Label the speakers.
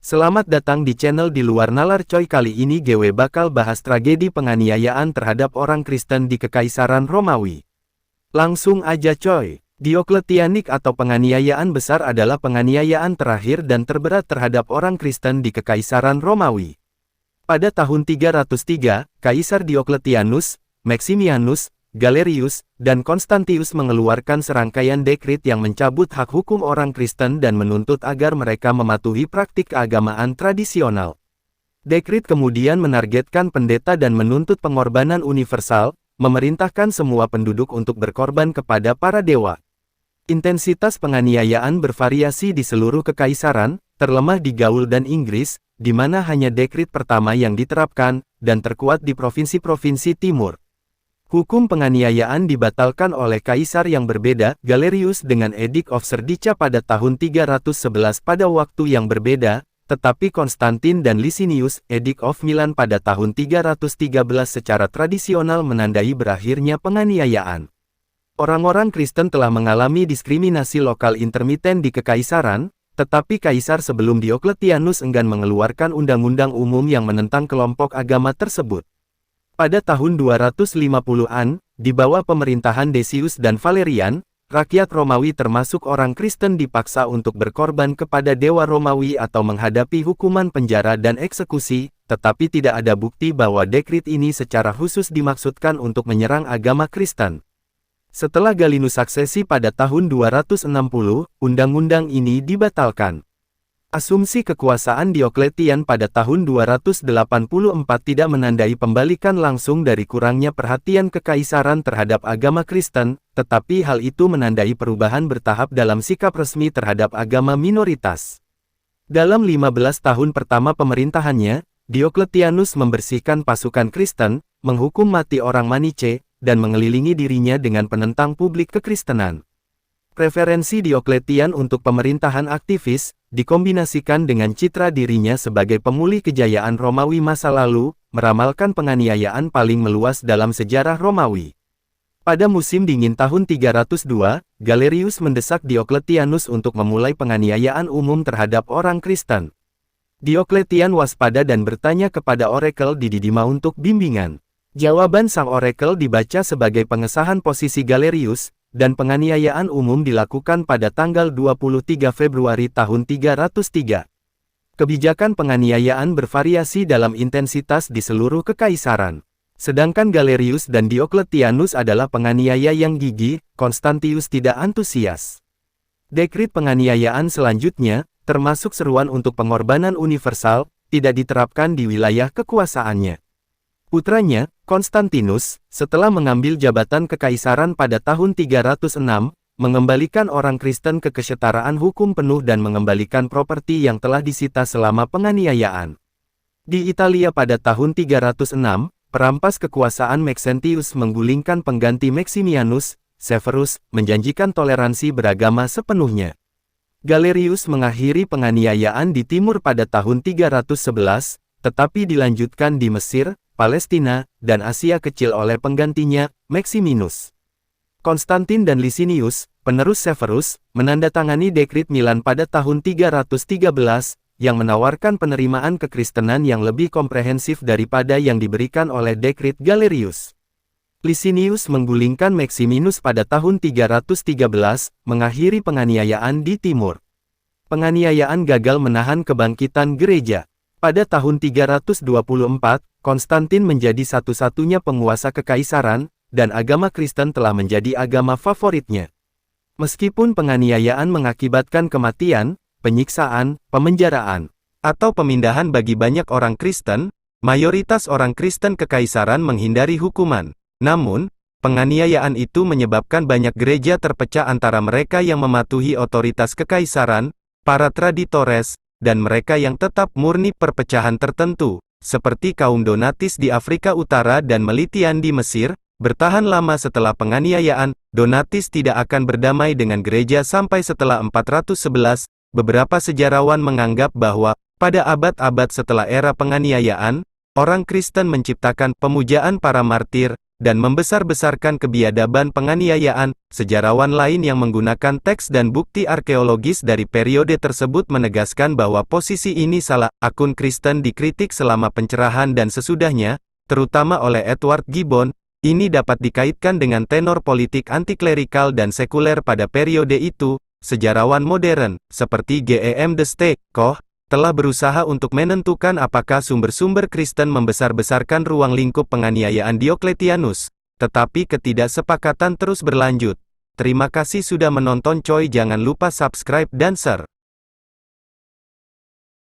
Speaker 1: Selamat datang di channel Di Luar Nalar Coy. Kali ini gue bakal bahas tragedi penganiayaan terhadap orang Kristen di Kekaisaran Romawi. Langsung aja coy. Diokletianik atau penganiayaan besar adalah penganiayaan terakhir dan terberat terhadap orang Kristen di Kekaisaran Romawi. Pada tahun 303, Kaisar Diokletianus, Maximianus, Galerius, dan Konstantius mengeluarkan serangkaian dekrit yang mencabut hak hukum orang Kristen dan menuntut agar mereka mematuhi praktik keagamaan tradisional. Dekrit kemudian menargetkan pendeta dan menuntut pengorbanan universal, memerintahkan semua penduduk untuk berkorban kepada para dewa. Intensitas penganiayaan bervariasi di seluruh kekaisaran, terlemah di Gaul dan Inggris, di mana hanya dekrit pertama yang diterapkan, dan terkuat di provinsi-provinsi timur. Hukum penganiayaan dibatalkan oleh kaisar yang berbeda, Galerius dengan Edict of Serdica pada tahun 311 pada waktu yang berbeda, tetapi Konstantin dan Licinius, Edict of Milan pada tahun 313 secara tradisional menandai berakhirnya penganiayaan. Orang-orang Kristen telah mengalami diskriminasi lokal intermiten di kekaisaran, tetapi kaisar sebelum Diokletianus enggan mengeluarkan undang-undang umum yang menentang kelompok agama tersebut. Pada tahun 250-an, di bawah pemerintahan Decius dan Valerian, rakyat Romawi termasuk orang Kristen dipaksa untuk berkorban kepada dewa Romawi atau menghadapi hukuman penjara dan eksekusi, tetapi tidak ada bukti bahwa dekrit ini secara khusus dimaksudkan untuk menyerang agama Kristen. Setelah Galinus saksesi pada tahun 260, undang-undang ini dibatalkan. Asumsi kekuasaan Diokletian pada tahun 284 tidak menandai pembalikan langsung dari kurangnya perhatian kekaisaran terhadap agama Kristen, tetapi hal itu menandai perubahan bertahap dalam sikap resmi terhadap agama minoritas. Dalam 15 tahun pertama pemerintahannya, Diokletianus membersihkan pasukan Kristen, menghukum mati orang Maniche, dan mengelilingi dirinya dengan penentang publik kekristenan. Preferensi Diokletian untuk pemerintahan aktivis, dikombinasikan dengan citra dirinya sebagai pemulih kejayaan Romawi masa lalu, meramalkan penganiayaan paling meluas dalam sejarah Romawi. Pada musim dingin tahun 302, Galerius mendesak Diokletianus untuk memulai penganiayaan umum terhadap orang Kristen. Diokletian waspada dan bertanya kepada orakel di Didima untuk bimbingan. Jawaban sang orakel dibaca sebagai pengesahan posisi Galerius, dan penganiayaan umum dilakukan pada tanggal 23 Februari tahun 303. Kebijakan penganiayaan bervariasi dalam intensitas di seluruh kekaisaran. Sedangkan Galerius dan Diokletianus adalah penganiaya yang gigih, Konstantius tidak antusias. Dekrit penganiayaan selanjutnya, termasuk seruan untuk pengorbanan universal, tidak diterapkan di wilayah kekuasaannya. Putranya, Konstantinus, setelah mengambil jabatan kekaisaran pada tahun 306, mengembalikan orang Kristen ke kesetaraan hukum penuh dan mengembalikan properti yang telah disita selama penganiayaan. Di Italia pada tahun 306, perampas kekuasaan Maxentius menggulingkan pengganti Maximianus, Severus, menjanjikan toleransi beragama sepenuhnya. Galerius mengakhiri penganiayaan di timur pada tahun 311, tetapi dilanjutkan di Mesir, Palestina, dan Asia Kecil oleh penggantinya, Maximinus. Konstantin dan Licinius, penerus Severus, menandatangani dekrit Milan pada tahun 313, yang menawarkan penerimaan kekristenan yang lebih komprehensif daripada yang diberikan oleh dekrit Galerius. Licinius menggulingkan Maximinus pada tahun 313, mengakhiri penganiayaan di timur. Penganiayaan gagal menahan kebangkitan gereja. Pada tahun 324, Konstantin menjadi satu-satunya penguasa kekaisaran, dan agama Kristen telah menjadi agama favoritnya. Meskipun penganiayaan mengakibatkan kematian, penyiksaan, pemenjaraan, atau pemindahan bagi banyak orang Kristen, mayoritas orang Kristen kekaisaran menghindari hukuman. Namun, penganiayaan itu menyebabkan banyak gereja terpecah antara mereka yang mematuhi otoritas kekaisaran, para traditores, dan mereka yang tetap murni perpecahan tertentu, seperti kaum Donatis di Afrika Utara dan Melitian di Mesir, bertahan lama setelah penganiayaan. Donatis tidak akan berdamai dengan gereja sampai setelah 411. Beberapa sejarawan menganggap bahwa, pada abad-abad setelah era penganiayaan, orang Kristen menciptakan pemujaan para martir, dan membesar-besarkan kebiadaban penganiayaan. Sejarawan lain yang menggunakan teks dan bukti arkeologis dari periode tersebut menegaskan bahwa posisi ini salah. Akun Kristen dikritik selama pencerahan dan sesudahnya, terutama oleh Edward Gibbon. Ini dapat dikaitkan dengan tenor politik antiklerikal dan sekuler pada periode itu. Sejarawan modern, seperti Gem de Stee, Koch, telah berusaha untuk menentukan apakah sumber-sumber Kristen membesar-besarkan ruang lingkup penganiayaan Diokletianus. Tetapi ketidaksepakatan terus berlanjut. Terima kasih sudah menonton coy, jangan lupa subscribe dan share.